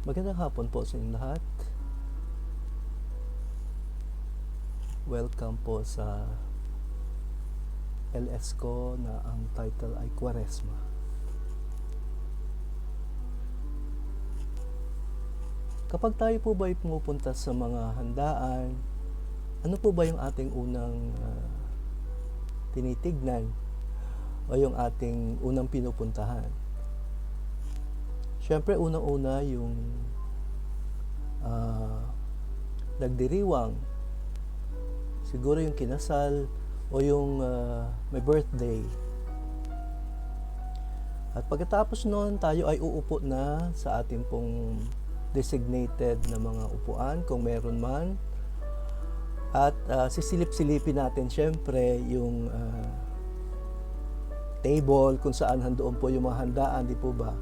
Magandang hapon po sa inyong lahat. Welcome po sa LS ko na ang title ay Quaresma. Kapag tayo po ba ay pumupunta sa mga handaan, ano po ba yung ating unang tinitignan o yung ating unang pinupuntahan? Siyempre, unang-una yung nagdiriwang, siguro yung kinasal o yung may birthday. At pagkatapos noon, tayo ay uupo na sa ating pong designated na mga upuan kung meron man. At sisilip-silipin natin siyempre yung table kung saan handoon po yung mga handaan, di po ba?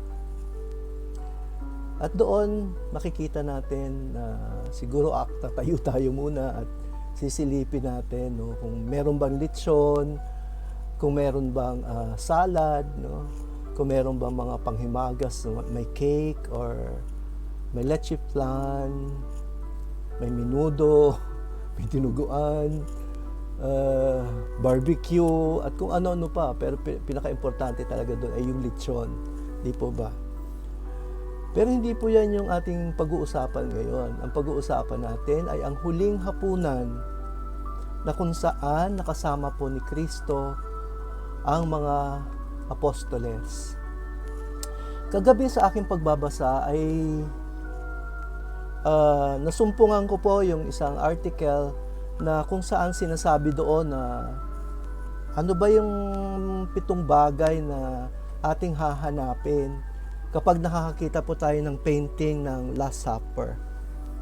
At doon makikita natin na siguro tatayo tayo muna at sisilipin natin, no, kung meron bang lechon, kung meron bang salad, no, kung meron bang mga panghimagas, may cake or may leche flan, may menudo, may dinuguan, barbecue, at kung ano-ano pa. Pero pinaka-importante talaga doon ay yung lechon, di po ba? Pero hindi po yan yung ating pag-uusapan ngayon. Ang pag-uusapan natin ay ang huling hapunan na kung saan nakasama po ni Kristo ang mga apostoles. Kagabi sa aking pagbabasa ay nasumpungan ko po yung isang article na kung saan sinasabi doon na ano ba yung 7 bagay na ating hahanapin kapag nakakakita po tayo ng painting ng Last Supper.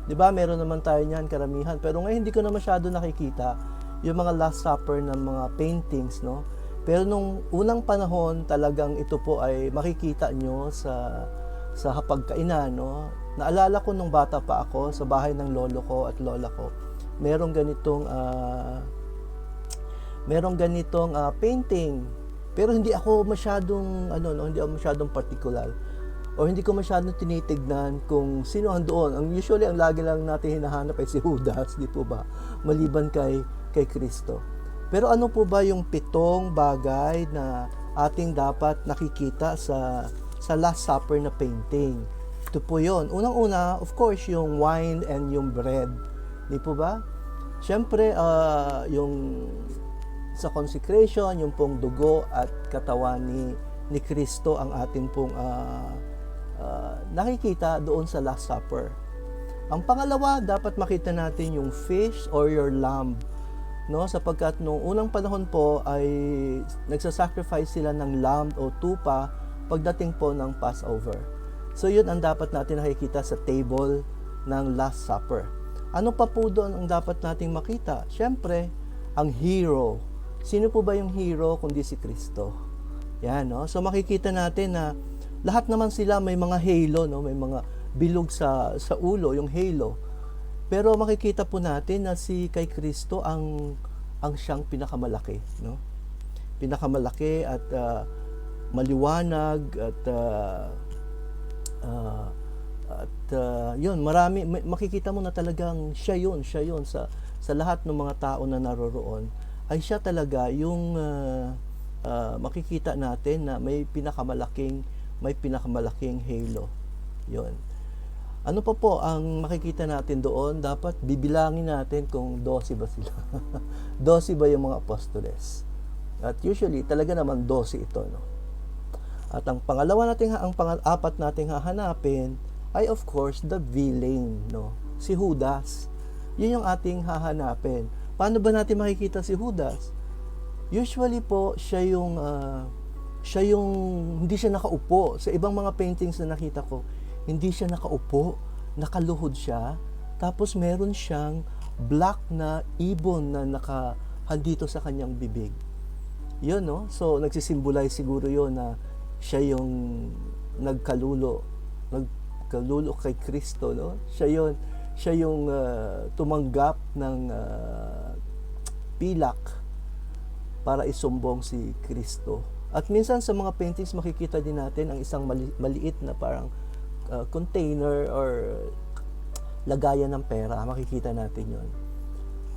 'Di ba? Meron naman tayo niyan karamihan, pero ngayon hindi ko na masyado nakikita yung mga Last Supper ng mga paintings, no? Pero nung unang panahon, talagang ito po ay makikita nyo sa hapagkainan, no? Naalala ko nung bata pa ako sa bahay ng lolo ko at lola ko. Merong ganitong painting. Pero hindi ako masyadong hindi ako masyadong particular. O hindi ko masyadong tinitignan kung sino ang doon. Usually, ang lagi lang natin hinahanap ay si Judas, di po ba? Maliban kay Kristo. Pero ano po ba yung 7 bagay na ating dapat nakikita sa Last Supper na painting? Ito po yun. Unang-una, of course, yung wine and yung bread. Di po ba? Siyempre, yung sa consecration, yung pong dugo at katawan ni Kristo ang ating pong nakikita doon sa Last Supper. Ang pangalawa, dapat makita natin yung fish or your lamb, no? Sapagkat noong unang panahon po ay nagsasacrifice sila ng lamb o tupa pagdating po ng Passover. So yun ang dapat natin nakikita sa table ng Last Supper. Ano pa po doon ang dapat nating makita? Siyempre, ang hero. Sino po ba yung hero kundi si Kristo? Yan, no? So makikita natin na lahat naman sila may mga halo, no? May mga bilog sa ulo, yung halo. Pero makikita po natin na si kay Kristo ang siyang pinakamalaki, no? Pinakamalaki at maliwanag at yun, marami makikita mo na talagang siya yun sa lahat ng mga tao na naroroon ay siya talaga yung makikita natin na may pinakamalaking halo. Yun. Ano pa po ang makikita natin doon? Dapat bibilangin natin kung 12 ba sila. 12 ba yung mga apostoles? At usually, talaga naman 12 ito, no? At ang pang-apat nating hahanapin ay of course the villain, no? Si Judas. Yun yung ating hahanapin. Paano ba natin makikita si Judas? Usually po, siya yung hindi siya nakaupo. Sa ibang mga paintings na nakita ko, hindi siya nakaupo, nakaluhod siya, tapos meron siyang black na ibon na nakahandito sa kanyang bibig. Yun, no? So, nagsisimbolize siguro yun na siya yung nagkalulo kay Kristo, no? Siya yung tumanggap ng pilak para isumbong si Kristo. At minsan sa mga paintings makikita din natin ang isang maliit na parang container or lagayan ng pera. Makikita natin yon.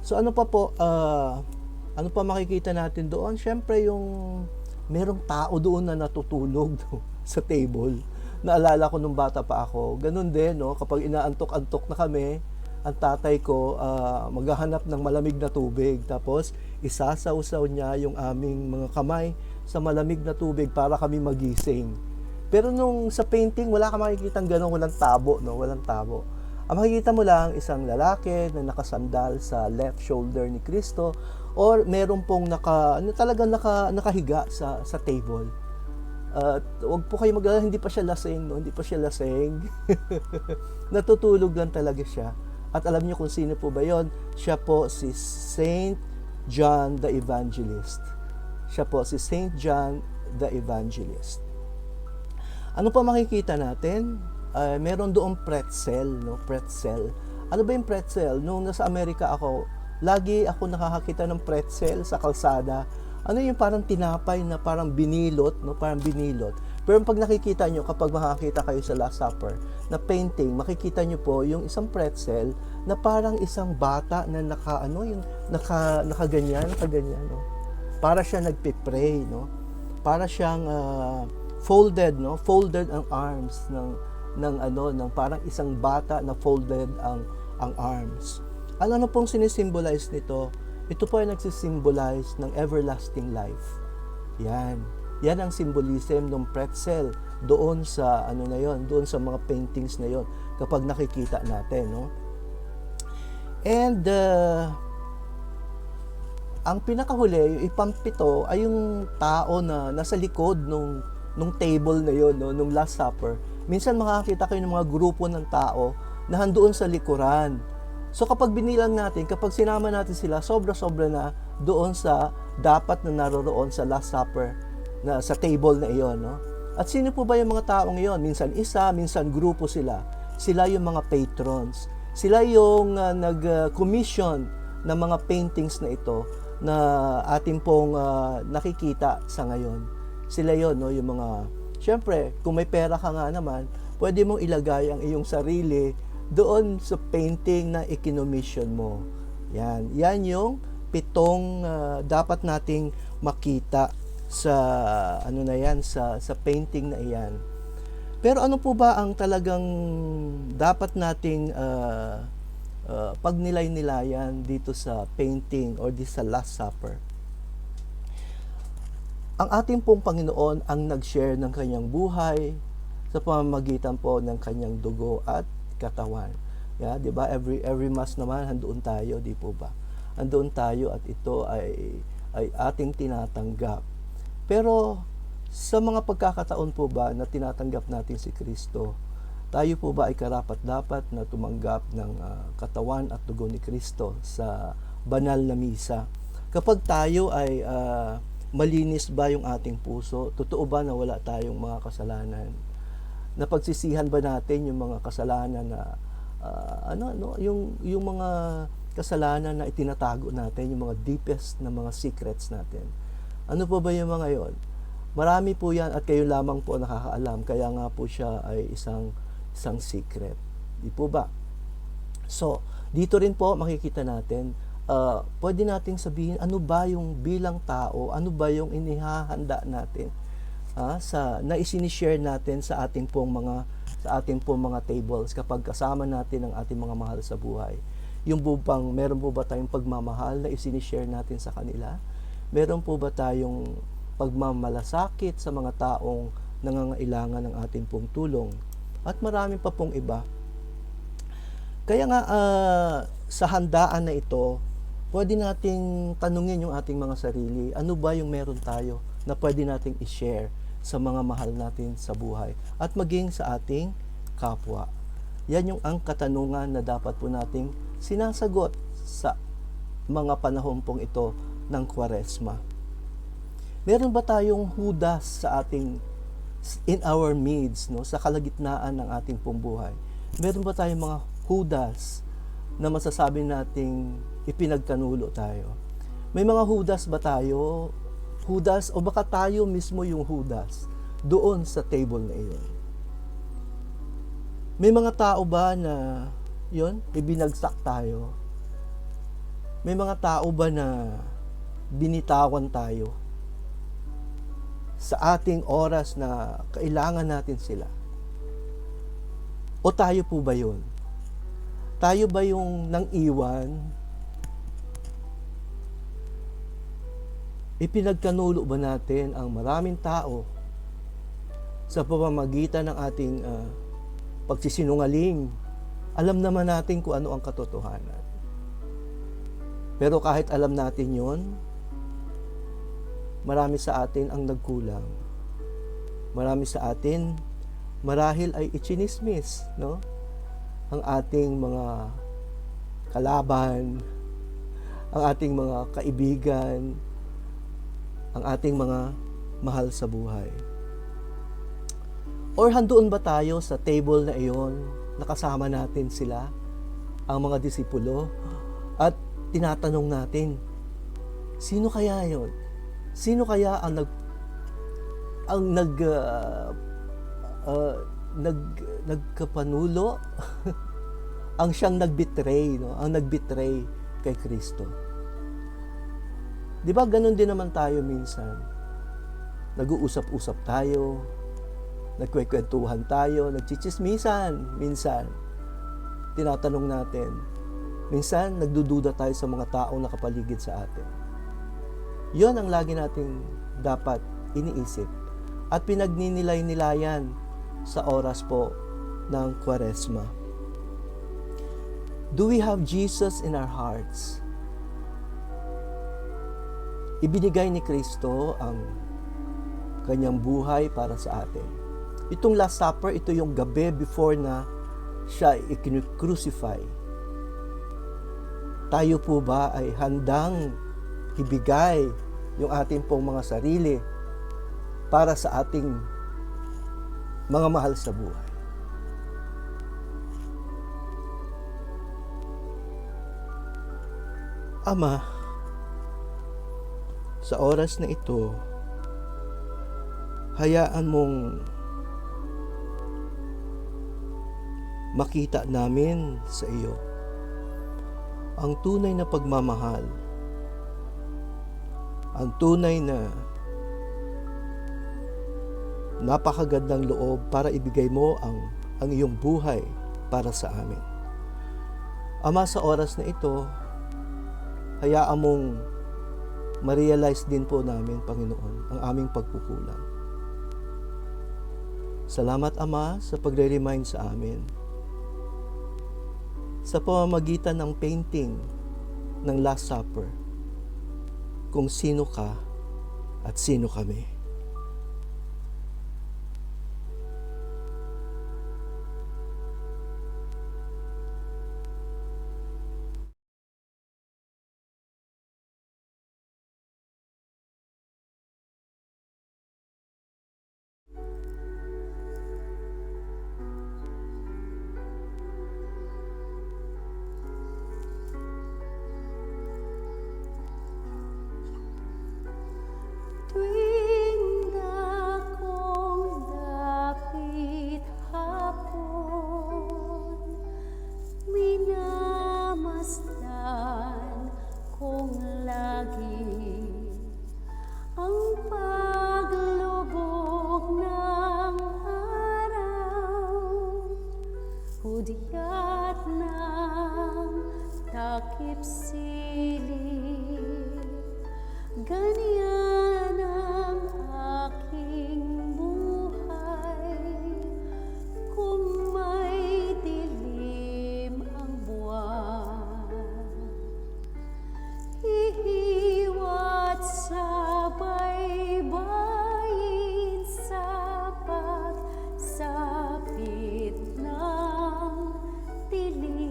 So ano pa po, ano pa makikita natin doon? Siyempre yung merong tao doon na natutulog sa table. Naalala ko nung bata pa ako, ganun din, no? Kapag inaantok-antok na kami, ang tatay ko maghahanap ng malamig na tubig. Tapos isasawsaw niya yung aming mga kamay sa malamig na tubig para kami magising. Pero nung sa painting, wala ka makikitang ganun, walang tabo, no? Walang tabo. Ang makikita mo lang isang lalaki na nakasandal sa left shoulder ni Kristo, or meron pong nakahiga sa table. Wag po kayo mag-alala, hindi pa siya lasing, no? Hindi pa siya lasing. Natutulog lang talaga siya. At alam niyo kung sino po ba yon? Siya po si Saint John the Evangelist. Siya po si Saint John the Evangelist. Ano pa makikita natin? Meron doong pretzel, no? Pretzel. Ano ba yung pretzel? Nung nasa Amerika ako, lagi ako nakakakita ng pretzel sa kalsada. Ano yung parang tinapay na parang binilot, no? Parang binilot. Pero pag nakikita nyo, kapag makakita kayo sa Last Supper na painting, makikita nyo po yung isang pretzel na parang isang bata na nakaganyan, no? Para siya nagpipray, no? Para siyang folded, no? Folded ang arms ng parang isang bata na folded ang arms. Ano pong sinisimbolize nito? Ito po ay nagsisimbolize ng everlasting life. Yan ang symbolism ng pretzel doon sa doon sa mga paintings na yon kapag nakikita natin, no? And ang pinakahuli, yung ipampito ay yung tao na nasa likod nung table na yon, no, nung Last Supper. Minsan makakita kayo ng mga grupo ng tao na handoon sa likuran. So kapag binilang natin, kapag sinama natin sila, sobra-sobra na doon sa dapat na naroroon sa Last Supper na sa table na iyon, no? At sino po ba yung mga taong iyon? Minsan isa, minsan grupo sila. Sila yung mga patrons. Sila yung nag-commission ng mga paintings na ito na ating pong nakikita sa ngayon. Sila yon, no? Yung mga, syempre, kung may pera ka nga naman, pwede mong ilagay ang iyong sarili doon sa painting na ikinommission mo. Yan yung 7 dapat nating makita sa sa painting na iyan. Pero ano po ba ang talagang dapat nating pagnilay-nilayan dito sa painting or di sa Last Supper? Ang ating pong Panginoon ang nag-share ng kanyang buhay sa pamamagitan po ng kanyang dugo at katawan. Di ba? Every mass naman handoon tayo, di po ba? Handoon tayo at ito ay ating tinatanggap. Pero sa mga pagkakataon po ba na tinatanggap natin si Kristo, tayo po ba ay karapat-dapat na tumanggap ng katawan at dugo ni Kristo sa banal na misa? Kapag tayo ay malinis ba yung ating puso? Totoo ba na wala tayong mga kasalanan? Napagsisihan ba natin yung mga kasalanan na yung mga kasalanan na itinatago natin, yung mga deepest na mga secrets natin? Ano po ba yung mga yon? Marami po yan at kayo lamang po nakakaalam. Kaya nga po siya ay isang secret. Di po ba? So, dito rin po makikita natin, pwede nating sabihin ano ba yung bilang tao, ano ba yung inihahanda natin na isinishare natin sa ating pong mga tables kapag kasama natin ang ating mga mahal sa buhay. Yung bubang, meron po ba tayong pagmamahal na isinishare natin sa kanila? Meron po ba tayong pagmamalasakit sa mga taong nangangailangan ng ating pong tulong? At marami pa pong iba. Kaya nga sa handaan na ito, pwede nating tanungin yung ating mga sarili, ano ba yung meron tayo na pwede nating i-share sa mga mahal natin sa buhay at maging sa ating kapwa. Yan yung ang katanungan na dapat po nating sinasagot sa mga panahon pong ito ng Kwaresma. Meron ba tayong Judas sa ating in our midst, no, sa kalagitnaan ng ating pong buhay? Meron ba tayong mga Judas na masasabi nating ipinagkanulo tayo? May mga Judas ba tayo? Judas o baka tayo mismo yung Judas doon sa table na iyon? May mga tao ba na yon ibinagsak tayo? May mga tao ba na binitawan tayo sa ating oras na kailangan natin sila? O tayo po ba yun? Tayo ba yung nang iwan? Ipinagkanulo ba natin ang maraming tao sa pamamagitan ng ating pagsisinungaling? Alam naman natin kung ano ang katotohanan. Pero kahit alam natin yon, marami sa atin ang nagkulang. Marami sa atin marahil ay ichinismis, no? Ang ating mga kalaban, ang ating mga kaibigan, ang ating mga mahal sa buhay. Or handoon ba tayo sa table na iyon, nakasama natin sila, ang mga disipulo, at tinatanong natin, sino kaya yon? Sino kaya ang nagkapanulo ang siyang nagbitray, no? Ang nagbitray kay Kristo. 'Di ba ganun din naman tayo minsan? Nag-uusap-usap tayo, nagkwekwentuhan tayo, nagchichismisan minsan. Tinatanong natin. Minsan nagdududa tayo sa mga taong nakapaligid sa atin. 'Yon ang lagi nating dapat iniisip at pinagninilay-nilayan sa oras po ng Kwaresma. Do we have Jesus in our hearts? Ibinigay ni Kristo ang kanyang buhay para sa atin. Itong Last Supper, ito yung gabi before na siya i-crucify. Tayo po ba ay handang ibigay yung ating pong mga sarili para sa ating mga mahal sa buhay? Ama, sa oras na ito, hayaan mong makita namin sa iyo ang tunay na pagmamahal, ang tunay na napakagandang loob para ibigay mo ang iyong buhay para sa amin. Ama, sa oras na ito, hayaan mong ma-realize din po namin, Panginoon, ang aming pagkukulang. Salamat, Ama, sa pagre-remind sa amin. Sa pamamagitan ng painting ng Last Supper, kung sino ka at sino kami. Tuwing akong dapit hapon, minamasdan kong lagi ang paglubog ng araw, hudyat ng takip silig. Ganyan ang aking buhay, kung may dilim ang buwan. Hihiwat sa baybayin sa pagsapit ng dilim.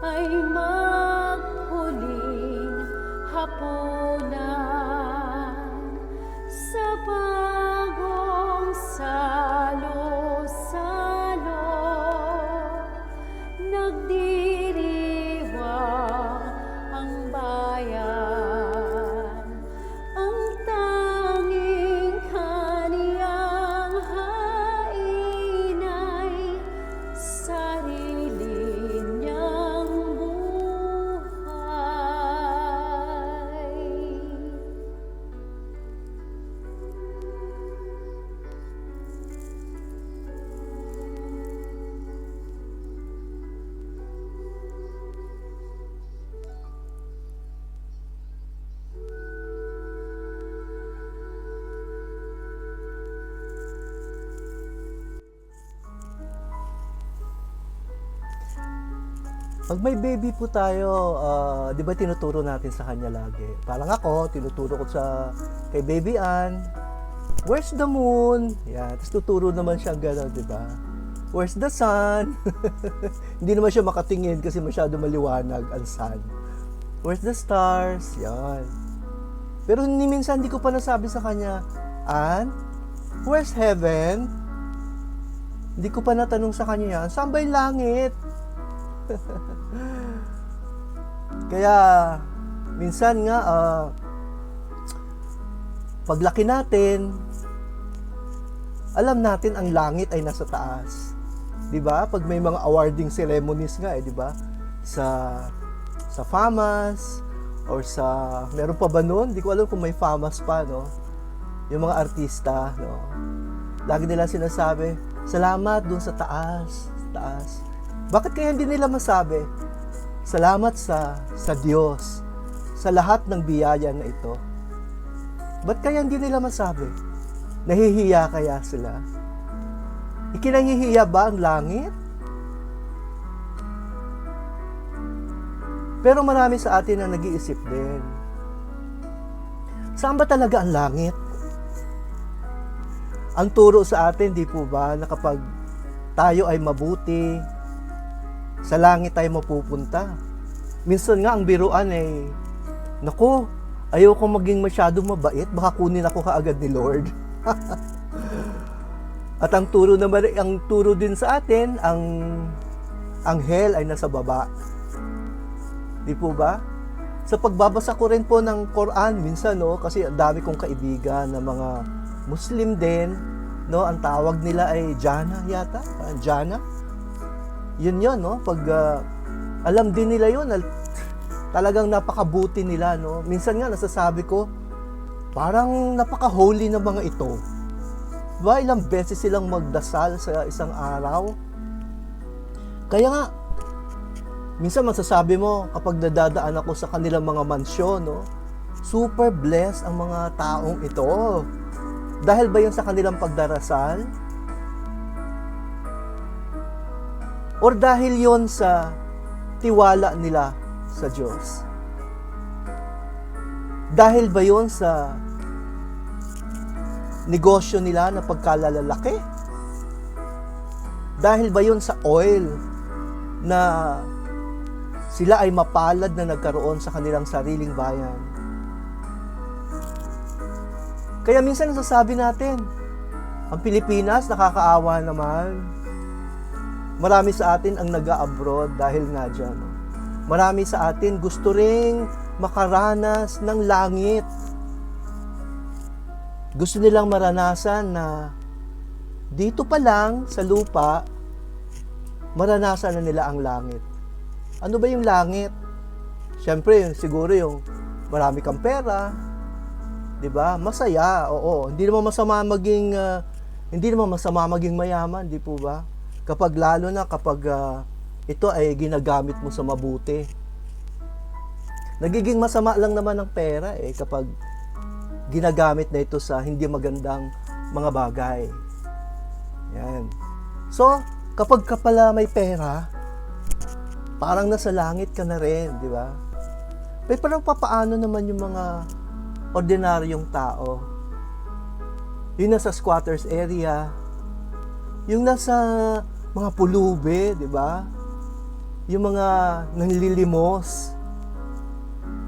ay maghuling hapunan sa bagong salo-salo, nagdiriwang ang bayan, ang tanging kaniyang hain ay sarili niyang buhay. Pag may baby po tayo, di ba tinuturo natin sa kanya lagi? Parang ako, tinuturo ko kay Baby Ann, where's the moon? Yan, tapos tuturo naman siya gano'n, di ba? Where's the sun? Hindi naman siya makatingin kasi masyado maliwanag ang sun. Where's the stars? Yan. Pero minsan hindi ko pa nasabi sa kanya, Ann, where's heaven? Hindi ko pa natanong sa kanya yan, saan ba yung langit? Kaya minsan nga paglaki natin, alam natin ang langit ay nasa taas. 'Di ba? Pag may mga awarding ceremonies nga, 'di ba? Sa FAMAS or meron pa ba noon? Hindi ko alam kung may FAMAS pa, no? Yung mga artista, no? Lagi nila sinasabi, salamat dun sa taas, taas. Bakit kaya hindi nila masabi, salamat sa Diyos, sa lahat ng biyaya na ito? Ba't kaya hindi nila masabi? Nahihiya kaya sila? Ikinahihiya ba ang langit? Pero marami sa atin ang nag-iisip din. Saan ba talaga ang langit? Ang turo sa atin, di po ba, na kapag tayo ay mabuti, sa langit tayo mapupunta. Minsan nga ang biruan ay, naku, ayoko maging masyado mabait, baka kunin ako kaagad ni Lord. At ang turo din sa atin, ang hell ay nasa baba. Di po ba? Sa pagbabasa ko rin po ng Quran, minsan, no, kasi ang dami kong kaibigan na mga Muslim din, no, ang tawag nila ay Jannah yata, Jannah. Yun, no? Pag alam din nila yun, talagang napakabuti nila, no? Minsan nga nasasabi ko, parang napaka-holy na mga ito. Diba? Ilang beses silang magdasal sa isang araw. Kaya nga, minsan masasabi mo, kapag nadadaan ako sa kanilang mga mansyon, no? Super blessed ang mga taong ito. Dahil ba yun sa kanilang pagdarasal? Or dahil yon sa tiwala nila sa Diyos? Dahil ba yon sa negosyo nila na pagkalalalaki? Dahil ba yon sa oil na sila ay mapalad na nagkaroon sa kanilang sariling bayan? Kaya minsan nasasabi natin, ang Pilipinas nakakaawa naman. Marami sa atin ang nag-a-abroad dahil nga dyan. Marami sa atin gusto ring makaranas ng langit. Gusto nilang maranasan na dito pa lang sa lupa, maranasan na nila ang langit. Ano ba yung langit? Siyempre, siguro yung marami kang pera, 'di ba? Masaya, oo. Hindi naman masama maging mayaman, di po ba? Lalo na kapag ito ay ginagamit mo sa mabuti. Nagiging masama lang naman ang pera kapag ginagamit na ito sa hindi magandang mga bagay. Yan. So, kapag ka pala may pera, parang nasa langit ka na rin, di ba? Pero parang papaano naman yung mga ordinaryong tao? Yung nasa squatters area, yung nasa mga pulube, di ba? yung mga nanlilimos.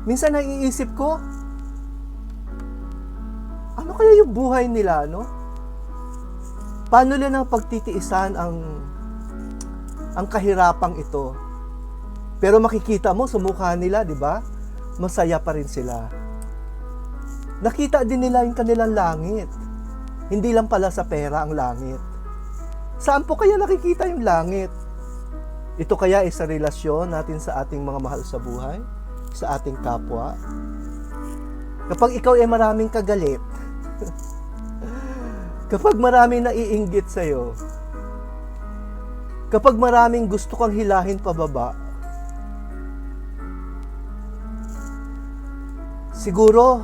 Minsan naiisip ko, ano kaya yung buhay nila, no? Paano nila pagtitiisan ang kahirapang ito? Pero makikita mo sa mukha nila, di ba? Masaya pa rin sila. Nakita din nila yung kanilang langit. Hindi lang pala sa pera ang langit. Saan po kaya nakikita yung langit? Ito kaya ay sa relasyon natin sa ating mga mahal sa buhay? Sa ating kapwa? Kapag ikaw ay maraming kagalit, kapag maraming naiinggit sa'yo, kapag maraming gusto kang hilahin pababa, siguro,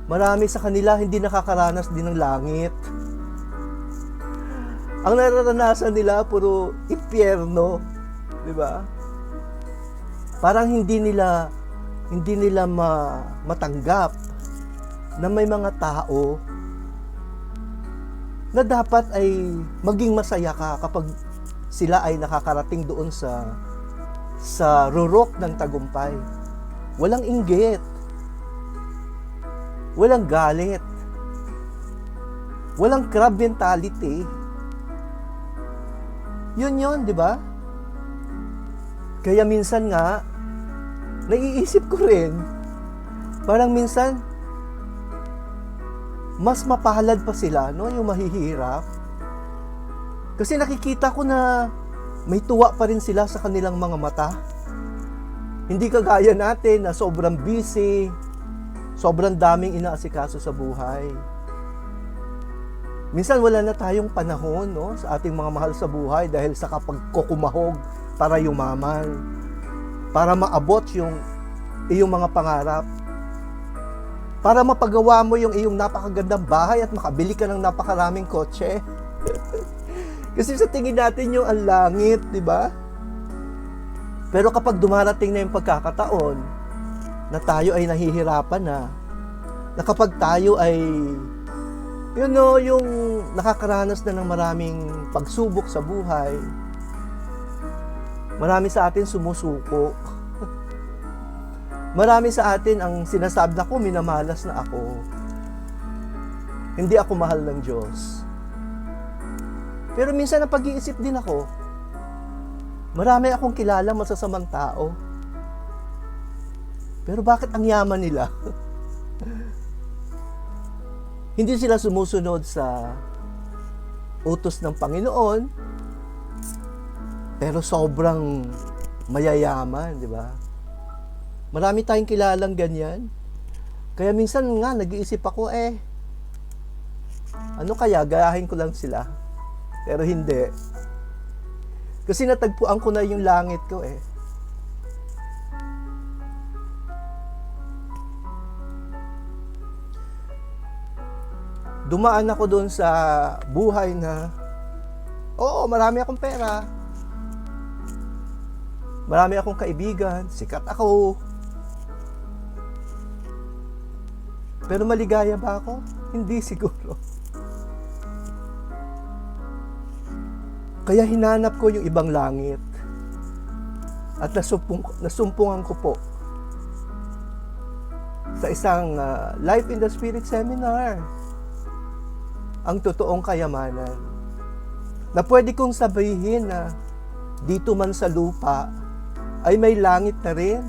marami sa kanila hindi nakakaranas din ng langit. Ang nararanasan nila, puro impyerno. Di ba? Parang hindi nila matanggap na may mga tao na dapat ay maging masaya ka kapag sila ay nakakarating doon sa rurok ng tagumpay. Walang inggit. Walang galit. Walang crab mentality. Yun, di ba? Kaya minsan nga, naiisip ko rin, parang minsan, mas mapalad pa sila, no? Yung mahihirap. Kasi nakikita ko na may tuwa pa rin sila sa kanilang mga mata. Hindi kagaya natin na sobrang busy, sobrang daming inaasikaso sa buhay. Minsan wala na tayong panahon, no, sa ating mga mahal sa buhay dahil sa kapagkukumahog para yumaman, para maabot yung iyong mga pangarap, para mapagawa mo yung iyong napakagandang bahay at makabili ka ng napakaraming kotse. Kasi sa tingin natin yung ang langit, di ba? Pero kapag dumarating na yung pagkakataon na tayo ay nahihirapan na kapag tayo ay yung nakakaranas na ng maraming pagsubok sa buhay, marami sa atin sumusuko. Marami sa atin ang sinasabi na ko, minamalas na ako. Hindi ako mahal ng Diyos. Pero minsan napag-iisip din ako, marami akong kilala masasamang tao. Pero bakit ang yaman nila? Hindi sila sumusunod sa utos ng Panginoon, pero sobrang mayayaman, di ba? Marami tayong kilalang ganyan. Kaya minsan nga, nag-iisip ako, ano kaya, gayahin ko lang sila. Pero hindi. Kasi natagpuan ko na yung langit ko, Dumaan ako doon sa buhay na, marami akong pera. Marami akong kaibigan, sikat ako. Pero maligaya ba ako? Hindi siguro. Kaya hinanap ko yung ibang langit. At nasumpungan ko po sa isang Life in the Spirit seminar. Ang totoong kayamanan. Na pwede kong sabihin na dito man sa lupa ay may langit na rin.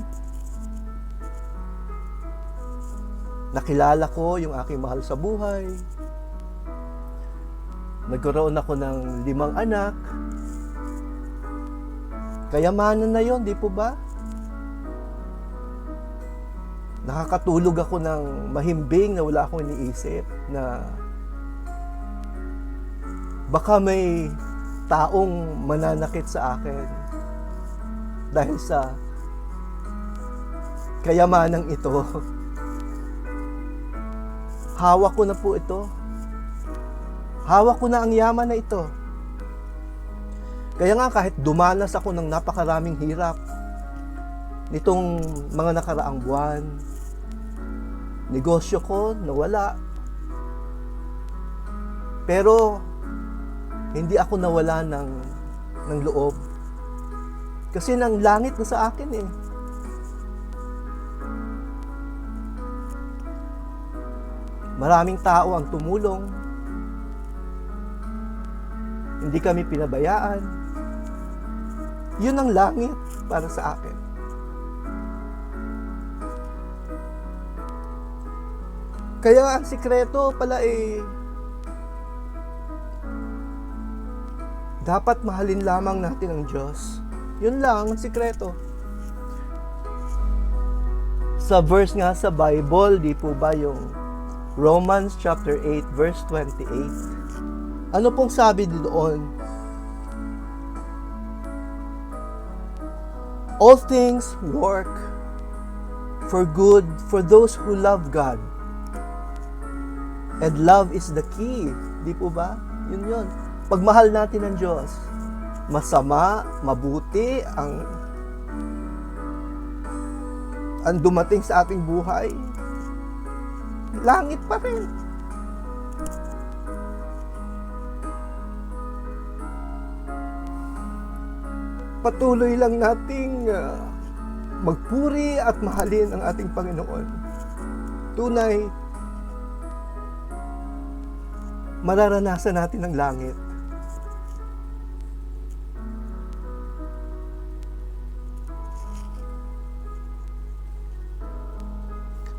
Nakilala ko yung aking mahal sa buhay. Nagkaroon ako ng 5 anak. Kayamanan na yon, di po ba? Nakakatulog ako ng mahimbing na wala akong iniisip na baka may taong mananakit sa akin dahil sa kayamanang ito. Hawak ko na po ito. Hawak ko na ang yaman na ito. Kaya nga kahit dumanas ako ng napakaraming hirap nitong mga nakaraang buwan, negosyo ko nawala. Pero hindi ako nawala ng loob. Kasi ng langit na sa akin eh. Maraming tao ang tumulong. Hindi kami pinabayaan. Yun ang langit para sa akin. Kaya ang sikreto pala eh, dapat mahalin lamang natin ang Diyos. Yun lang ang sikreto. Sa verse nga sa Bible, di po ba yung Romans chapter 8 verse 28? Ano pong sabi doon? All things work for good for those who love God. And love is the key. Di po ba? Yun. Pagmahal natin ang Diyos, masama, mabuti ang dumating sa ating buhay, langit pa rin. Patuloy lang nating magpuri at mahalin ang ating Panginoon. Tunay, mararanasan natin ang langit.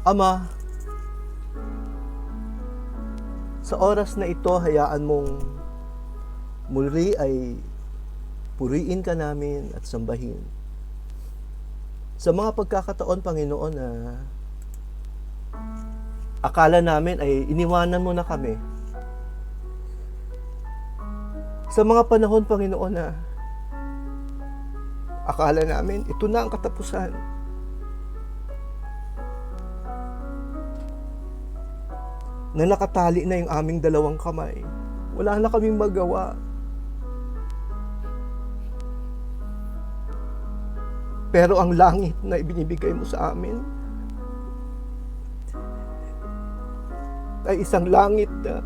Ama, sa oras na ito, hayaan mong muli ay puriin ka namin at sambahin. Sa mga pagkakataon, Panginoon, na akala namin ay iniwanan mo na kami. Sa mga panahon, Panginoon, na akala namin ito na ang katapusan. Na nakatali na yung aming dalawang kamay. Wala na kaming magawa. Pero ang langit na ibinibigay mo sa amin ay isang langit na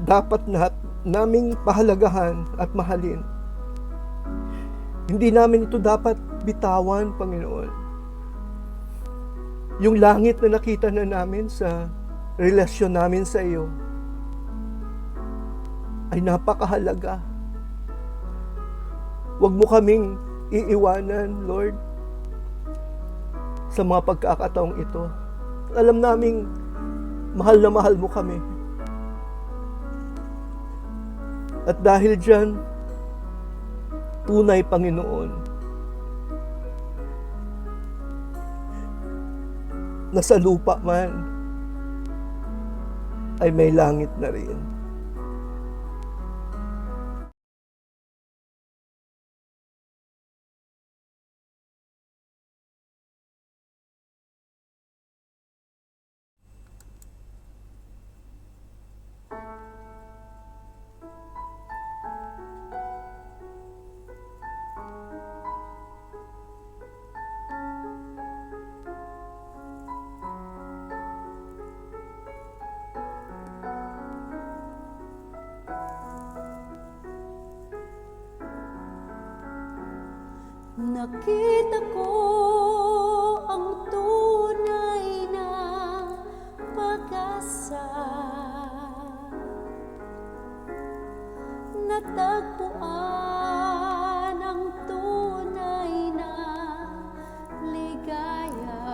dapat naming pahalagahan at mahalin. Hindi namin ito dapat bitawan, Panginoon. Yung langit na nakita na namin sa relasyon namin sa iyo ay napakahalaga. Huwag mo kaming iiwanan, Lord, sa mga pagkakataong ito. Alam naming mahal na mahal mo kami. At dahil dyan, tunay, Panginoon, na sa lupa man ay may langit na rin. Nakita ko ang tunay na pag-asa. Natagpuan ang tunay na ligaya.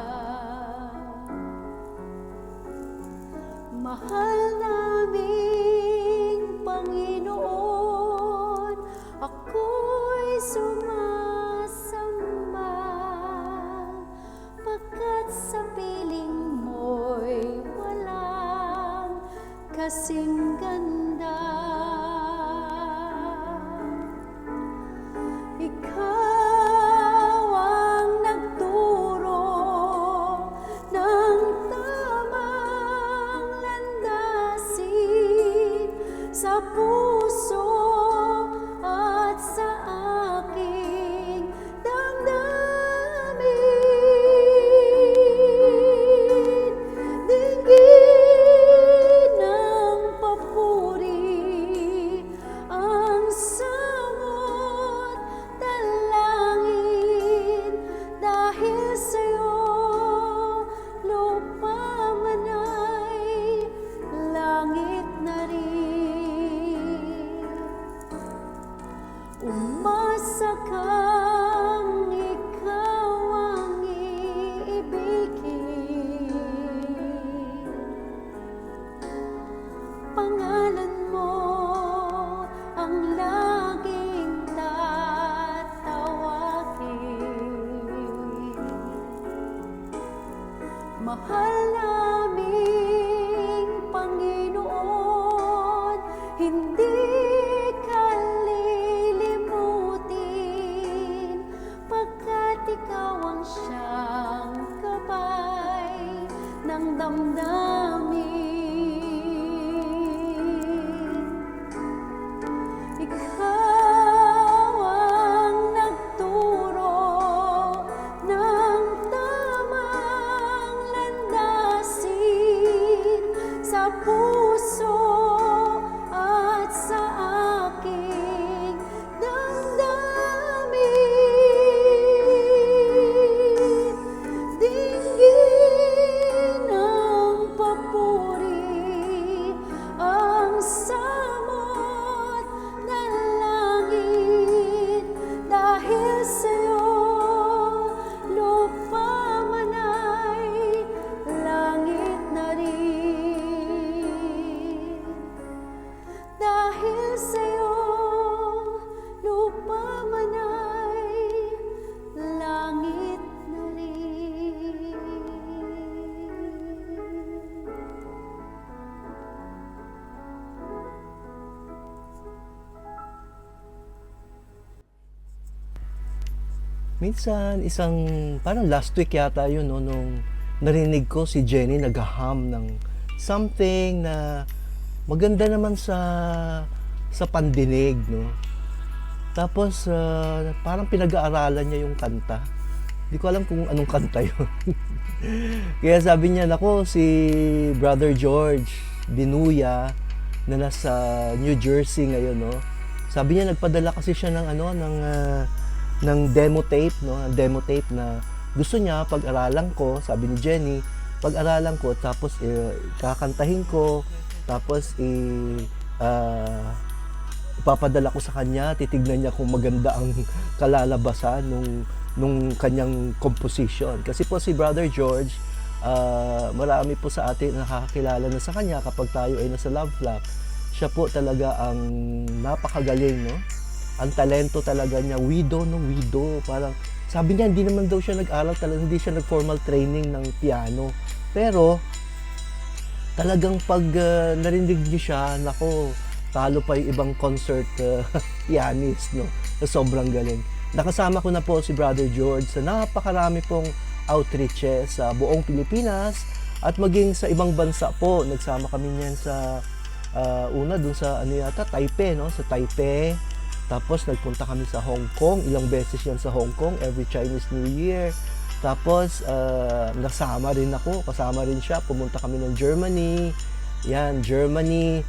Mahal naming Panginoon, ako'y sumasamba, pagkat sa piling mo'y walang kasing ganda. Ikaw ang nagturo ng tamang landasin sa puso at sa aking damdamin. Dinggin ng papuri ang sama umasa kang ikaw ang iibigin. Pangalan mo ang laging tatawagin. Mahal naming Panginoon, hindi ka lilimutin, pagkat ikaw ang siyang gabay ng damdamin. Ikaw ang nagturo ng tamang landasin sa puso at sa aking damdamin. Dinggin ang papuri, ang samot ng langit, dahil sa'yo lupa man ay langit na rin. Dahil sa'yo lupa man ay langit na rin. Minsan, parang last week yata yun, no, nung narinig ko si Jenny nag-hum ng something na maganda naman sa pandinig, no. Tapos, parang pinag-aaralan niya yung kanta. Hindi ko alam kung anong kanta yun. Kaya sabi niya, nako, si Brother George Binuya na nasa New Jersey ngayon, no. Sabi niya, nagpadala kasi siya ng demo tape, no, demo tape na gusto niya pag-aralan ko, sabi ni Jenny, pag-aralan ko, tapos kakantahin ko, tapos ipapadala ko sa kanya, titignan niya kung maganda ang kalalabasan nung kanyang composition. Kasi po si Brother George, marami po sa atin nakakakilala na sa kanya kapag tayo ay nasa Love Flock. Siya po talaga ang napakagaling, no? Ang talento talaga niya, widow. Parang sabi niya, hindi naman daw siya nag-aral, talagang hindi siya nag-formal training ng piano. Pero talagang pag narinig niyo siya, nako, talo pa yung ibang concert pianist, no? Sobrang galing. Nakasama ko na po si Brother George sa napakarami pong outreaches sa buong Pilipinas at maging sa ibang bansa po. Nagsama kami niyan sa una dun sa Taipei, no? Sa Taipei. Tapos nagpunta kami sa Hong Kong, ilang beses yan sa Hong Kong, every Chinese New Year. Tapos kasama rin siya, pumunta kami ng Germany, Germany.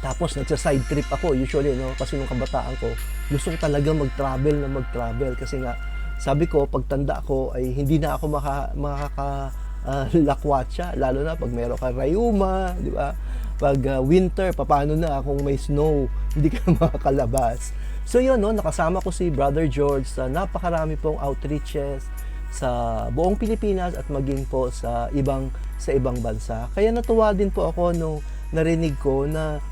Tapos nagsa-side trip ako, usually, no, kasi nung kabataan ko, gusto ko talaga mag-travel, kasi nga, sabi ko, pagtanda ko, ay hindi na ako makakalakwatsa, lalo na pag meron ka rayuma, di ba? Pag winter, paano na kung may snow, hindi ka makakalabas. So yun, no, nakasama ko si Brother George sa napakarami pong outreaches sa buong Pilipinas at maging po sa ibang bansa. Kaya natuwa din po ako nung narinig ko na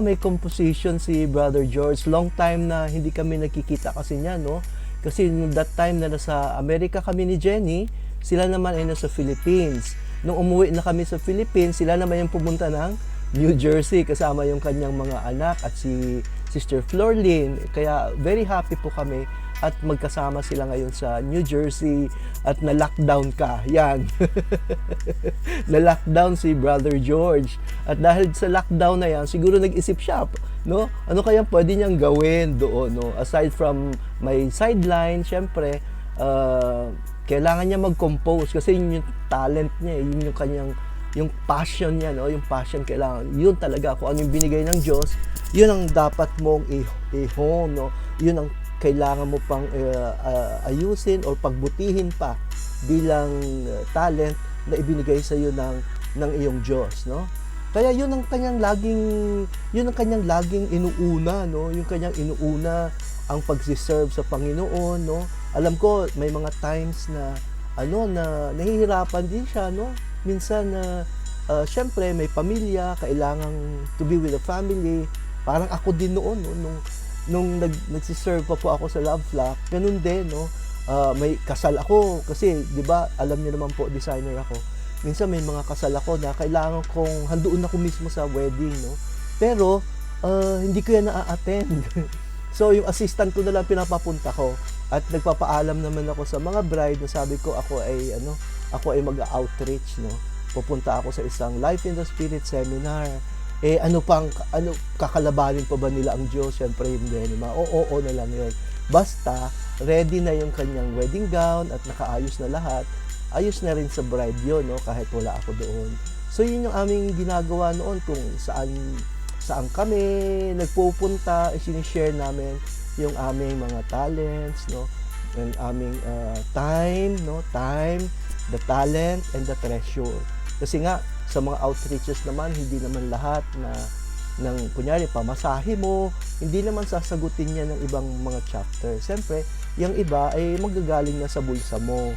may composition si Brother George. Long time na hindi kami nakikita kasi niya, no? Kasi that time na nasa Amerika kami ni Jenny, sila naman ay nasa Philippines. Nung umuwi na kami sa Philippines, sila naman yung pumunta ng New Jersey kasama yung kanyang mga anak at si Sister Florlyn. Kaya very happy po kami at magkasama sila ngayon sa New Jersey at na-lockdown ka. Yan. Na-lockdown si Brother George. At dahil sa lockdown na yan, siguro nag-isip siya, no? Ano kaya pwede niyang gawin doon, no? Aside from my sideline, syempre, kailangan niya mag-compose kasi yun yung talent niya, yun yung kanyang yung passion niya, no? Yung passion kailangan, yun talaga kung ano yung binigay ng Diyos, yun ang dapat mong i-hone, no? Yun ang kailangan mo pang ayusin or pagbutihin pa bilang talent na ibinigay sa iyo ng iyong Diyos, no? Kaya yun ang kanyang laging inuuna, no? Yung kanyang inuuna ang pagsiserve sa Panginoon, no? Alam ko may mga times na na nahihirapan din siya, no? Minsan na syempre may pamilya, kailangang to be with the family. Parang ako din noon, no? Nung nagsiserve pa po ako sa Love Flock, ganun din, no? May kasal ako kasi 'di ba, alam niyo naman po, designer ako. Minsan may mga kasal ako na kailangan kong handuon ako mismo sa wedding, no? Pero hindi ko yan na-attend. So yung assistant ko na lang pinapapunta ko at nagpapaalam naman ako sa mga bride na sabi ko ako ay mag-outreach, no? Pupunta ako sa isang Life in the Spirit seminar. Kakalabanin pa ba nila ang Diyos? Syempre hindi, oo na lang yun. Basta ready na yung kanyang wedding gown at nakaayos na lahat. Ayos na rin sa bride yun, no? Kahit wala ako doon. So yun yung aming ginagawa noon, kung saan kami nagpupunta, sinishare namin yung aming mga talents, no? Yung aming time, no? Time, the talent, and the treasure. Kasi nga, sa mga outreaches naman, hindi naman lahat ng kunyari, pamasahe mo, hindi naman sasagutin niya ng ibang mga chapter. Siyempre, yung iba ay magagaling na sa bulsa mo.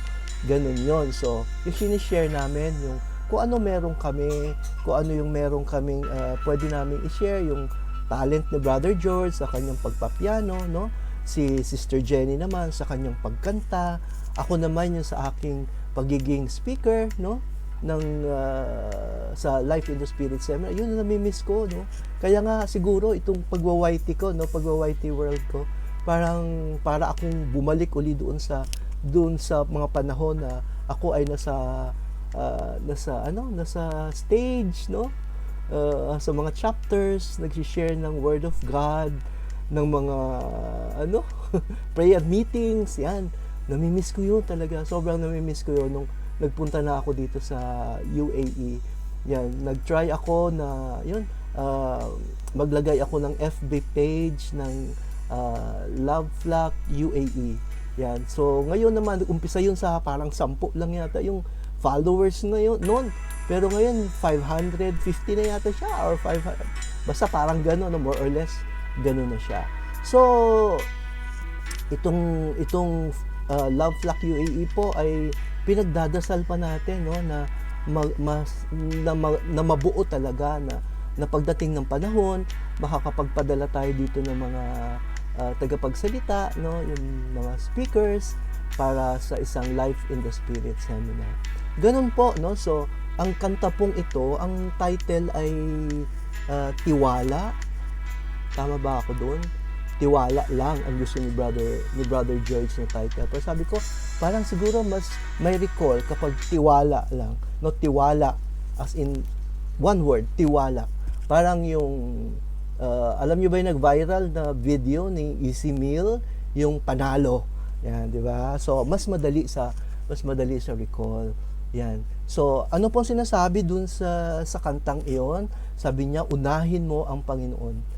Ganun yon. So, yung sinishare namin, yung kung ano meron kami, kung ano yung meron kaming pwede namin i-share, yung talent ni Brother George sa kanyang pagpapiano, no? Si Sister Jenny naman sa kanyang pagkanta, ako naman yung sa aking pagiging speaker, no? Sa Life in the Spirit Seminar, yun na nami-miss ko, no? Kaya nga siguro itong pagwa-YT ko, no? Pagwa-YT world ko, para akong bumalik uli doon sa mga panahon na ako ay nasa stage, no? Sa mga chapters, nag-share ng Word of God, ng mga prayer meetings, yan. Nami-miss ko yun talaga. Sobrang nami-miss ko yun nung nagpunta na ako dito sa UAE. Yan, nag-try ako na maglagay ako ng FB page ng Love Flock UAE. Yan. So, ngayon naman, umpisa yun sa parang 10 lang yata yung followers ngayon noon. Pero ngayon, 550 na yata siya or 500. Basta parang gano'n, no? More or less, gano'n na siya. So, itong Love Flock UAE po ay pinagdadasal pa natin, no? Na mabuo talaga na pagdating ng panahon, makakapagpadala tayo dito ng mga tagapagsalita, no, yung mga speakers para sa isang Life in the Spirit seminar. Ganun po, no? So, ang kanta pong ito, ang title ay Tiwala. Tama ba ako doon? Tiwala lang ang gusto ni Brother George na title. Pero sabi ko, parang siguro mas may recall kapag tiwala lang. No, tiwala as in one word, tiwala. Parang yung alam niyo ba yung nag-viral na video ni Easy Meal, yung panalo. Yan, di ba? So, mas madali sa recall. Yan. So, ano pong sinasabi dun sa kantang iyon? Sabi niya, unahin mo ang Panginoon.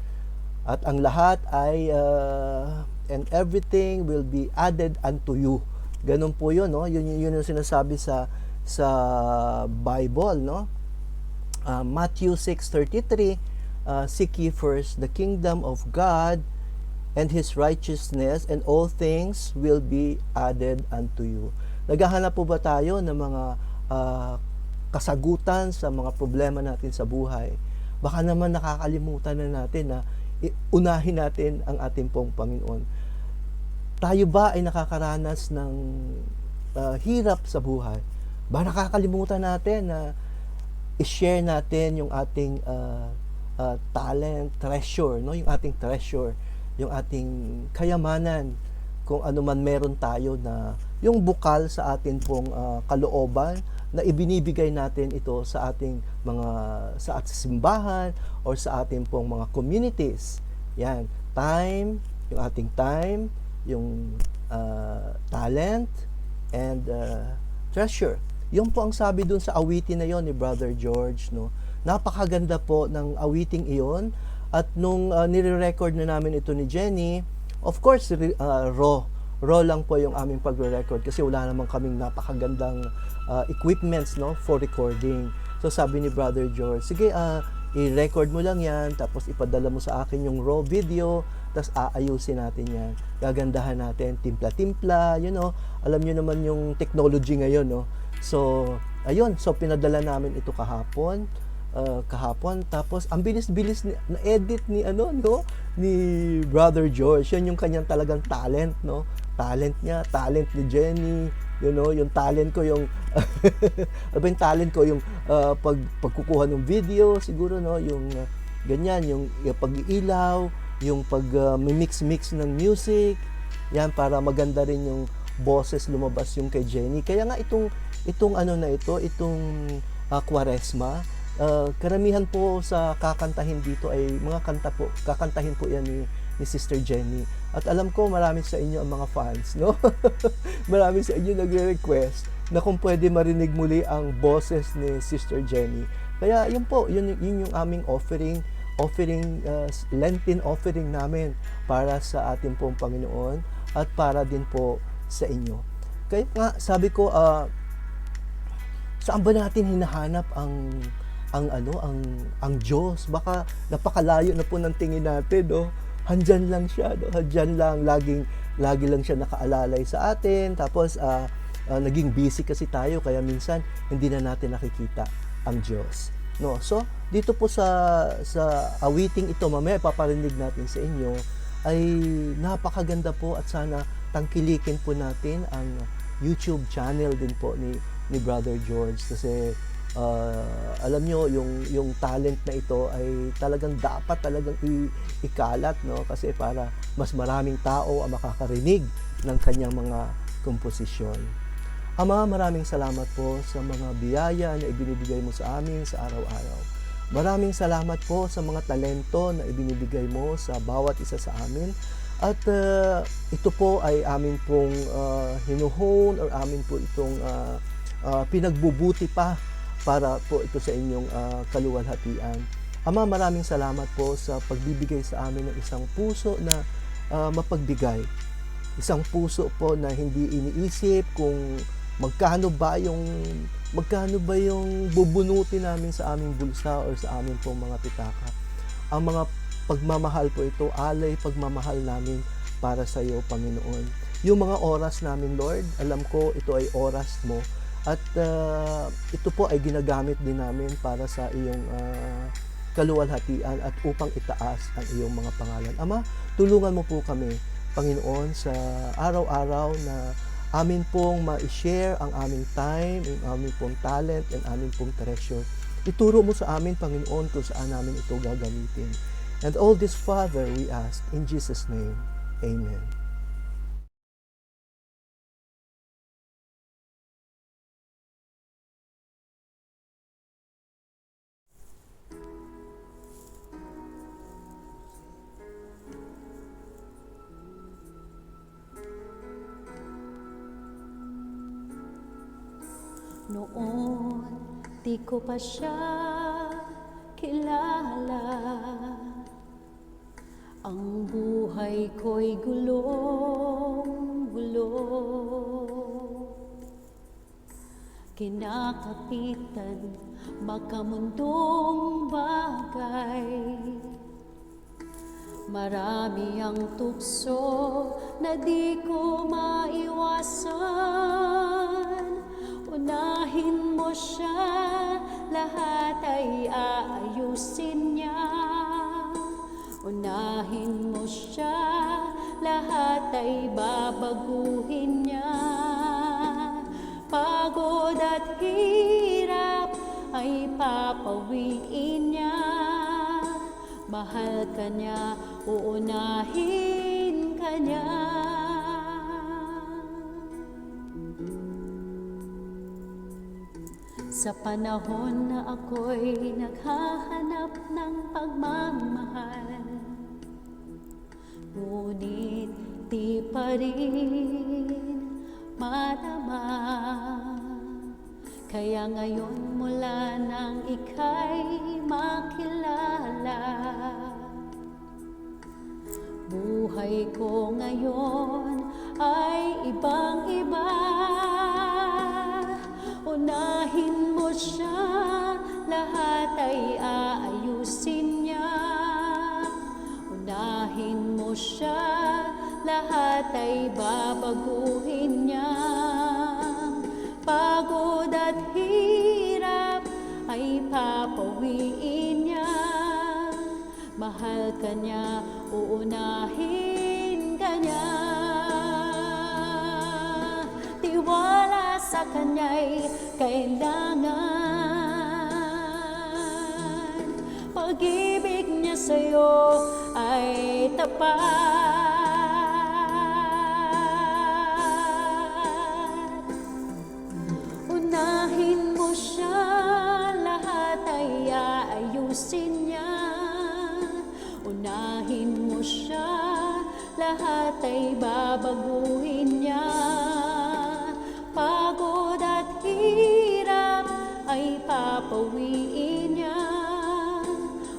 At ang lahat ay and everything will be added unto you. Ganun po 'yun, no? Yun yung sinasabi sa Bible, no? Matthew 6:33, seek ye first the kingdom of God and His righteousness, and all things will be added unto you. Naghahanap po ba tayo ng mga kasagutan sa mga problema natin sa buhay? Baka naman nakakalimutan na natin na unahin natin ang ating pong Panginoon. Tayo ba ay nakakaranas ng hirap sa buhay? Ba nakakalimutan natin na i-share natin yung ating talent, treasure, no? Yung ating treasure, yung ating kayamanan, kung ano man meron tayo na yung bukal sa ating pong kalooban na ibinibigay natin ito sa ating sa ating simbahan or sa ating pong mga communities. Yan, time, yung ating time, yung talent and treasure. Yung po ang sabi dun sa awitin na yon ni Brother George, no? Napakaganda po ng awiting iyon, at nung nire-record na namin ito ni Jenny, of course raw lang po yung aming pagre-record kasi wala namang kaming napakagandang equipments, no, for recording. So sabi ni Brother George, sige, i-record mo lang yan, tapos ipadala mo sa akin yung raw video, tapos aayusin natin yan. Gagandahan natin, timpla-timpla, alam nyo naman yung technology ngayon, no? So, ayun, so pinadala namin ito kahapon, tapos ang bilis-bilis na edit ni ni Brother George. Yan yung kanyang talagang talent, no? Talent niya, talent ni Jenny, yung talent ko yung yung talent ko yung pagkukuha ng video siguro, no, yung ganyan, yung pag-iilaw, yung mix ng music, yan, para maganda rin yung boses lumabas yung kay Jenny. Kaya nga itong Kwaresma, karamihan po sa kakantahin dito ay mga kanta po, kakantahin po yan ni Sister Jenny. At alam ko marami sa inyo ang mga fans, no? Marami sa inyo nagre-request na kung pwede marinig muli ang boses ni Sister Jenny. Kaya yun po, yun yung aming offering, Lenten offering namin para sa ating pong Panginoon at para din po sa inyo. Kaya nga sabi ko, saan ba natin hinahanap ang Diyos? Baka napakalayo na po ng tingin natin, no? Handyan lang siya, no? Handyan lang, lagi lang siya nakaalalay sa atin. Tapos naging busy kasi tayo, kaya minsan hindi na natin nakikita ang Diyos, no? So dito po sa awiting ito, mamaya paparinig natin sa inyo, ay napakaganda po, at sana tangkilikin po natin ang YouTube channel din po ni Brother George, kasi alam nyo, yung talent na ito ay talagang dapat ikalat, no? Kasi para mas maraming tao ang makakarinig ng kanyang mga komposisyon. Ama, maraming salamat po sa mga biyaya na ibinibigay mo sa amin sa araw-araw. Maraming salamat po sa mga talento na ibinibigay mo sa bawat isa sa amin. At ito po ay amin pong hinuhon, or amin po itong pinagbubuti pa para po ito sa inyong kaluwalhatian. Ama, maraming salamat po sa pagbibigay sa amin ng isang puso na mapagbigay. Isang puso po na hindi iniisip kung magkano ba yung bubunutin namin sa aming bulsa or sa aming pong mga pitaka. Ang mga pagmamahal po ito, alay pagmamahal namin para sa iyo, Panginoon. Yung mga oras namin, Lord, alam ko ito ay oras mo. At ito po ay ginagamit din namin para sa iyong kaluwalhatian at upang itaas ang iyong mga pangalan. Ama, tulungan mo po kami, Panginoon, sa araw-araw na amin pong ma-share ang aming time, ang aming pong talent, and aming pong treasure. Ituro mo sa amin, Panginoon, kung saan namin ito gagamitin. And all this, Father, we ask in Jesus' name. Amen. Noon, di ko pa siya kilala. Ang buhay ko'y gulong-gulo. Kinakapitan makamundong bagay. Marami ang tukso na di ko maiwasan. Unahin mo siya, lahat ay aayusin niya. Unahin mo siya, lahat ay babaguhin niya. Pagod at hirap ay papawiin niya. Mahal ka niya, uunahin ka niya. Sa panahon na ako'y naghahanap ng pagmamahal, ngunit di pa rin madama. Kaya ngayon mula nang ika'y makilala, buhay ko ngayon ay ibang-iba. Unahin mo siya, ay aayusin niya. Unahin mo siya, lahat ay babaguhin niya. Pagod at hirap ay papawiin niya. Mahal ka niya, uunahin ka niya. Tiwala sa kanya'y kailangan. Pag-ibig niya sa'yo ay tapat. Unahin mo siya, lahat ay aayusin niya. Unahin mo siya, lahat ay babaguhin niya. Pagod at hirap ay papawiin niya.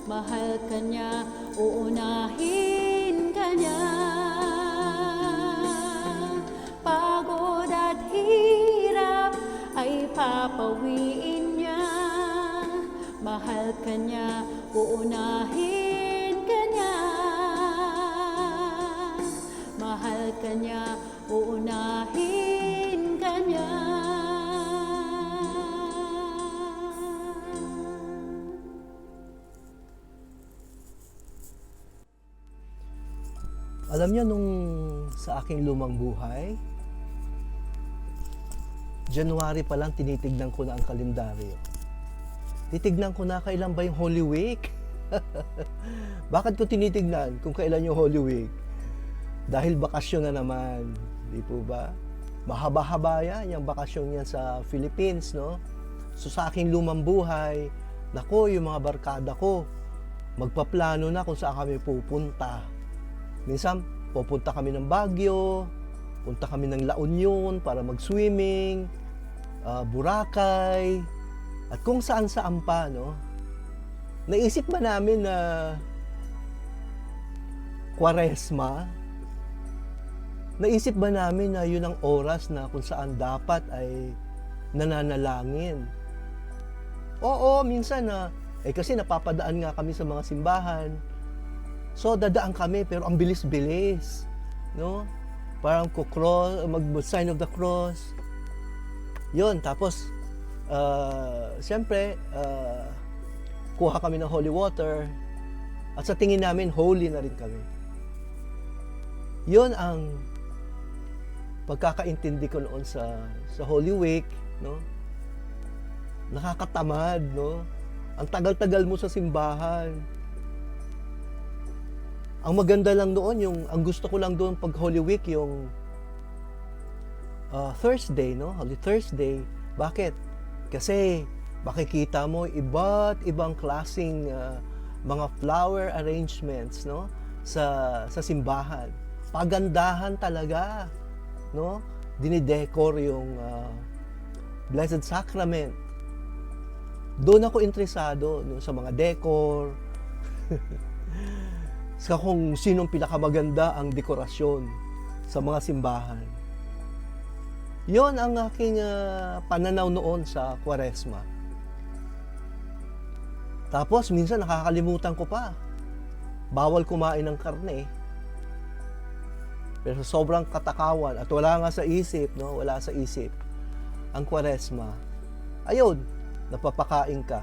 Mahal ka niya, uunahin ka niya. Pagod at hirap ay papawiin niya. Mahal ka niya, uunahin ka niya. Mahal ka niya, uunahin ka niya. Alam niyo, nung sa aking lumang buhay, January pa lang tinitignan ko na ang kalendaryo. Titignan ko na kailan ba yung Holy Week. Bakit ko tinitignan kung kailan yung Holy Week? Dahil bakasyon na naman, di po ba? Mahaba-haba yan, yung bakasyon niyan sa Philippines, no? So sa aking lumang buhay, nako, yung mga barkada ko, magpaplano na kung saan kami pupunta. Minsan, pupunta kami ng Baguio, punta kami ng La Union para mag-swimming, Boracay, at kung saan-saan pa, no? Naisip ba namin na Kwaresma? Naisip ba namin na yun ang oras na kung saan dapat ay nananalangin? Oo, minsan na, kasi napapadaan nga kami sa mga simbahan. So, dadaan kami, pero ang bilis-bilis, no? Parang mag-sign of the cross. Yun, tapos, siyempre, kuha kami ng holy water, at sa tingin namin, holy na rin kami. Yun ang pagkakaintindi ko noon sa Holy Week, no? Nakakatamad, no? Ang tagal-tagal mo sa simbahan. Ang maganda lang doon, ang gusto ko lang doon pag Holy Week, yung Thursday, no? Holy Thursday. Bakit? Kasi makikita mo iba't ibang klaseng mga flower arrangements, no? Sa simbahan. Pagandahan talaga, no? Dinidecor yung Blessed Sacrament. Doon ako interesado, no, sa mga decor. Sa kung sinong pinakamaganda ang dekorasyon sa mga simbahan. Yon ang aking pananaw noon sa Kwaresma. Tapos minsan nakakalimutan ko pa. Bawal kumain ng karne. Pero sobrang katakawan at wala nga sa isip, no? Wala sa isip ang Kwaresma. Ayun, napapakain ka.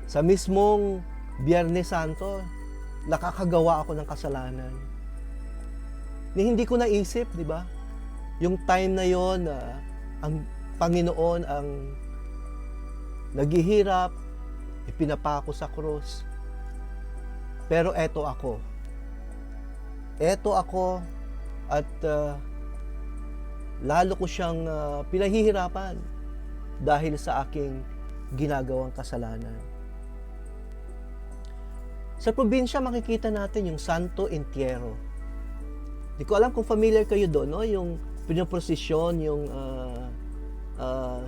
Sa mismong Biyernes Santo, nakakagawa ako ng kasalanan. Hindi ko naisip, di ba? Yung time na yon, ang Panginoon ang naghihirap, ipinapako sa krus. Pero eto ako. Eto ako at lalo ko siyang pinahihirapan dahil sa aking ginagawang kasalanan. Sa probinsya, makikita natin yung Santo Entierro. Di ko alam kung familiar kayo doon, no? Yung pinoprosesyon, yung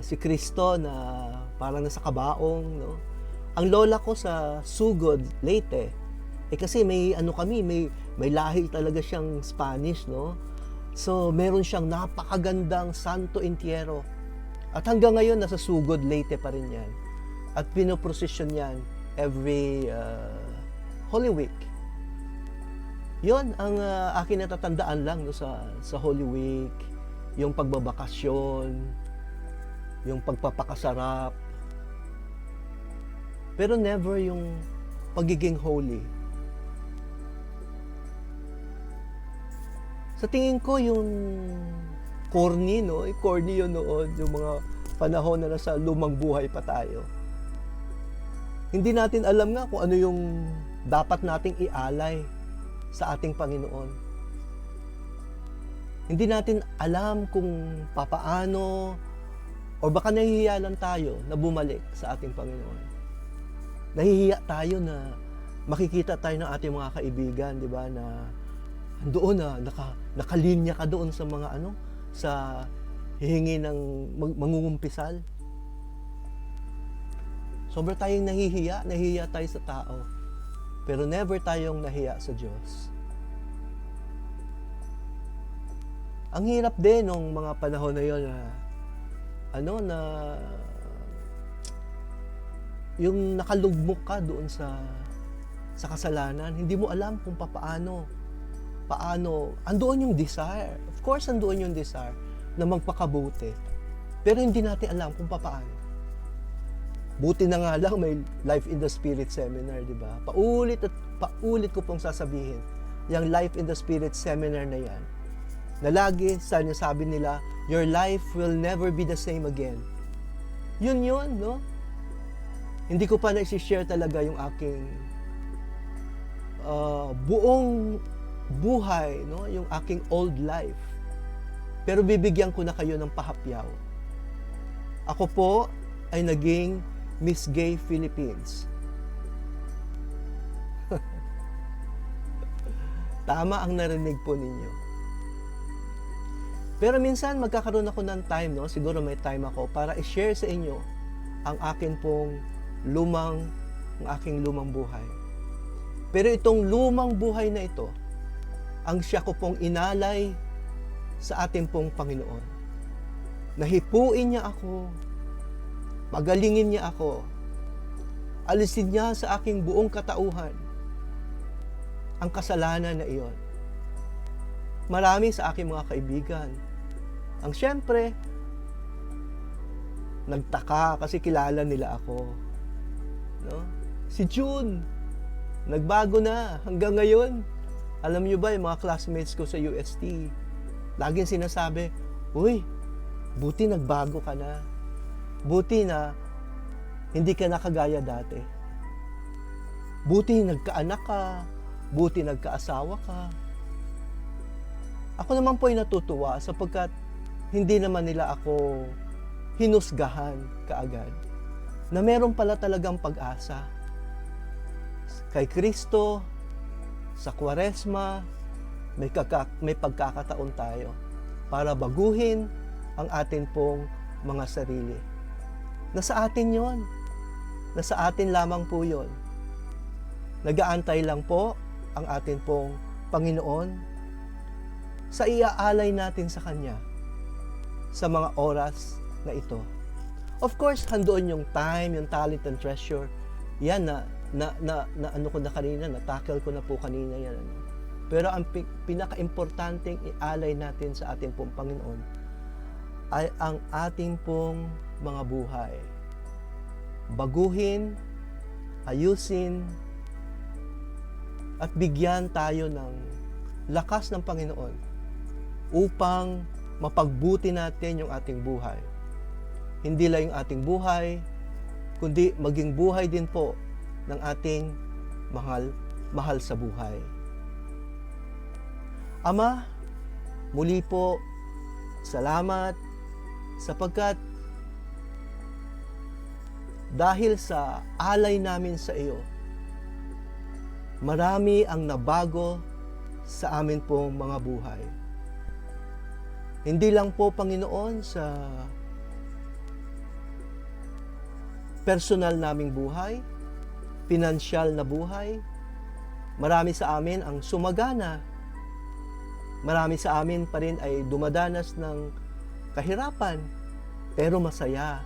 si Cristo na parang nasa kabaong, no? Ang lola ko sa Sugod, Leyte, kasi may may lahi talaga siyang Spanish, no? So, meron siyang napakagandang Santo Entierro. At hanggang ngayon, nasa Sugod, Leyte pa rin yan. At pinoprosesyon yan every Holy Week. Yon ang akin natatandaan lang no, sa Holy Week, yung pagbabakasyon, yung pagpapakasarap, pero never yung pagiging holy. Sa tingin ko yung corny, no? Corny yun noon, yung mga panahon na nasa lumang buhay pa tayo. Hindi natin alam nga kung ano yung dapat nating ialay sa ating Panginoon. Hindi natin alam kung papaano o baka nahihiya lang tayo na bumalik sa ating Panginoon. Nahihiya tayo na makikita tayo ng ating mga kaibigan, di ba, na doon na nakalinya ka doon sa mga sa hihingi ng mangungumpisal. Sobra tayong nahihiya tayo sa tao. Pero never tayong nahiya sa Diyos. Ang hirap din nung mga panahon na yun na yung nakalugmok ka doon sa kasalanan, hindi mo alam kung paano andoon yung desire. Of course, andoon yung desire na magpakabuti. Pero hindi natin alam kung paano. Buti na nga lang may Life in the Spirit seminar, di ba? Paulit ko pong sasabihin, yung Life in the Spirit seminar na yan, na lagi sabi nila, your life will never be the same again. Yun, no? Hindi ko pa na-share talaga yung aking buong buhay, no? Yung aking old life. Pero bibigyan ko na kayo ng pahapyaw. Ako po ay naging Miss Gay Philippines. Tama ang narinig po ninyo. Pero minsan magkakaroon ako ng time, no? Siguro may time ako para i-share sa inyo ang akin pong aking lumang buhay. Pero itong lumang buhay na ito, ang siya ko pong inalay sa ating pong Panginoon. Nahipuin niya ako, pagalingin niya ako, alisin niya sa aking buong katauhan ang kasalanan na iyon. Marami sa aking mga kaibigan ang siyempre nagtaka kasi kilala nila ako. No? Si June, nagbago na hanggang ngayon. Alam niyo ba yung mga classmates ko sa UST, laging sinasabi, uy, buti nagbago ka na. Buti na hindi ka nakagaya dati. Buti nagkaanak ka. Buti nagkaasawa ka. Ako naman po ay natutuwa sapagkat hindi naman nila ako hinusgahan kaagad. Na meron pala talagang pag-asa. Kay Kristo, sa Kwaresma, may pagkakataon tayo para baguhin ang atin pong mga sarili. Nasa atin yon. Nasa atin lamang po yon. Nag-aantay lang po ang atin pong Panginoon sa iaalay natin sa Kanya sa mga oras na ito. Of course, handoon yung time, yung talent and treasure. Yan na ano ko na kanina, na-tackle ko na po kanina yan. Pero ang pinaka-importanteng ialay natin sa ating pong Panginoon ay ang ating pong mga buhay. Baguhin, ayusin, at bigyan tayo ng lakas ng Panginoon upang mapagbuti natin yung ating buhay. Hindi lang yung ating buhay, kundi maging buhay din po ng ating mahal sa buhay. Ama, muli po, salamat sapagkat dahil sa alay namin sa iyo, marami ang nabago sa amin pong mga buhay. Hindi lang po, Panginoon, sa personal naming buhay, pinansyal na buhay, marami sa amin ang sumagana. Marami sa amin pa rin ay dumadanas ng kahirapan, pero masaya.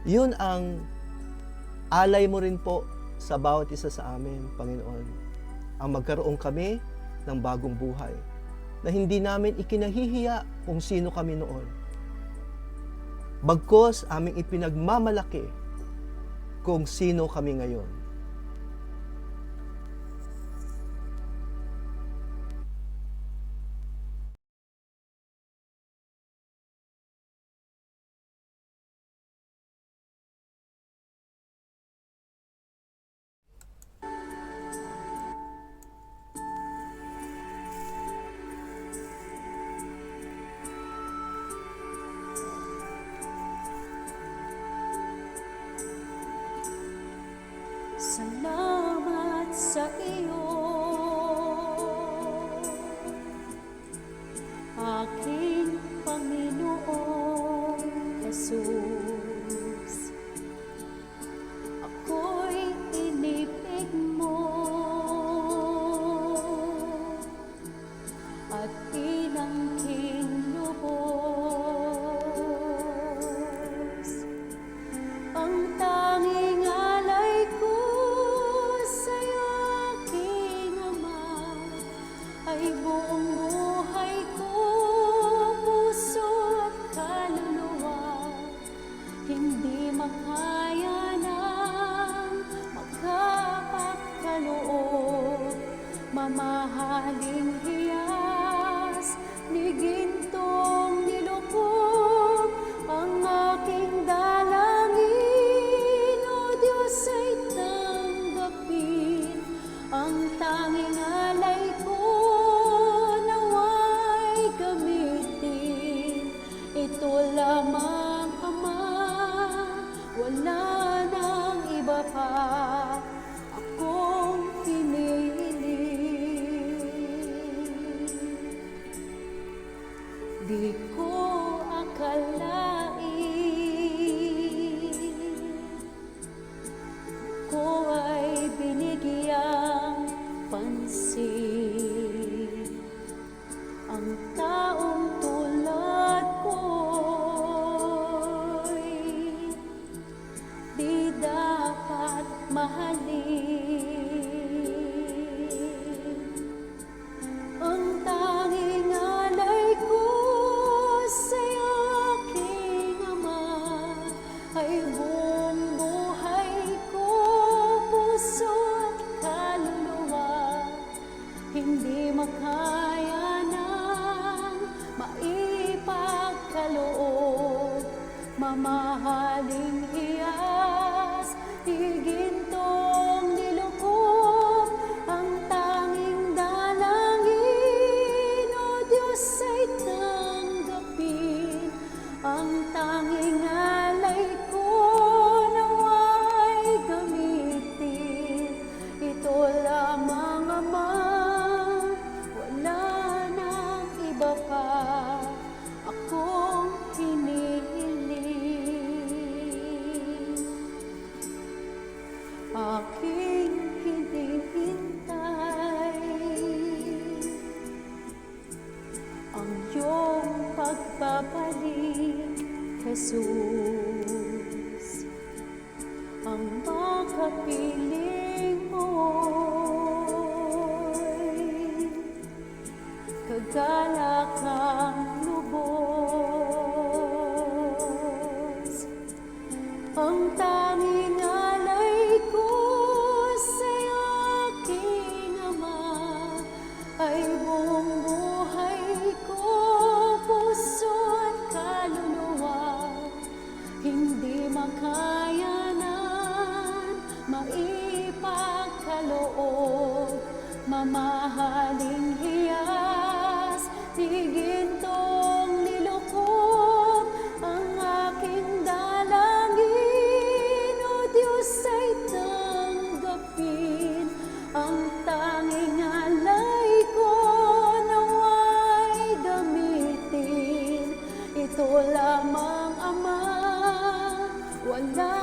Yun ang alay mo rin po sa bawat isa sa amin, Panginoon. Ang magkaroon kami ng bagong buhay na hindi namin ikinahihiya kung sino kami noon. Bagkus aming ipinagmamalaki kung sino kami ngayon. Salamat sa iyo, aking Panginoong Jesus. Ako'y inibig mo at inangking lubos. Ang tanging alay ko sa'yo, aking Ama, ay buong buhay ko, puso at kaluluwa. Hindi makaya ng magkapagkaloob, mamahaling hiyas ni gintong nilukog. Ang aking dalangin, O Diyos, ay tanggapin. Ang tanging alay ko nawa'y gamitin. Ito lamang, Ama, wala nang iba pa akong hinihiling. Di ko akalain ko ay binigyang pansin. Ang taong tulad ko'y di dapat mahalin. Ang tanging alay ko sa'yo, aking Ama, ay buong buhay ko, puso at kaluluwa. Hindi makaya ng maipagkaloob, mamahaling hiyas ni gintong nilukog. Ang tanging dalangin, O Diyos, ay tanggapin. Ang tanging alay ko nawa'y gamitin. Ito lamang, Ama, wala nang iba pa akong hinihiling. Aking hinihintay ang iyong pagbabalik, Jesus. Ang makapiling mo'y kagalakang lubos. Ang tanging alay ko sa'yo, aking Ama, ay buong buhay ko, puso at kaluluwa. Hindi makaya ng maipagkaloob, mamahaling hiyas ni gintong nilukog. Ang aking dalangin, O Diyos, ay tanggapin. Ang tanging alay ko nawa'y gamitin. Ito lamang, Ama, wala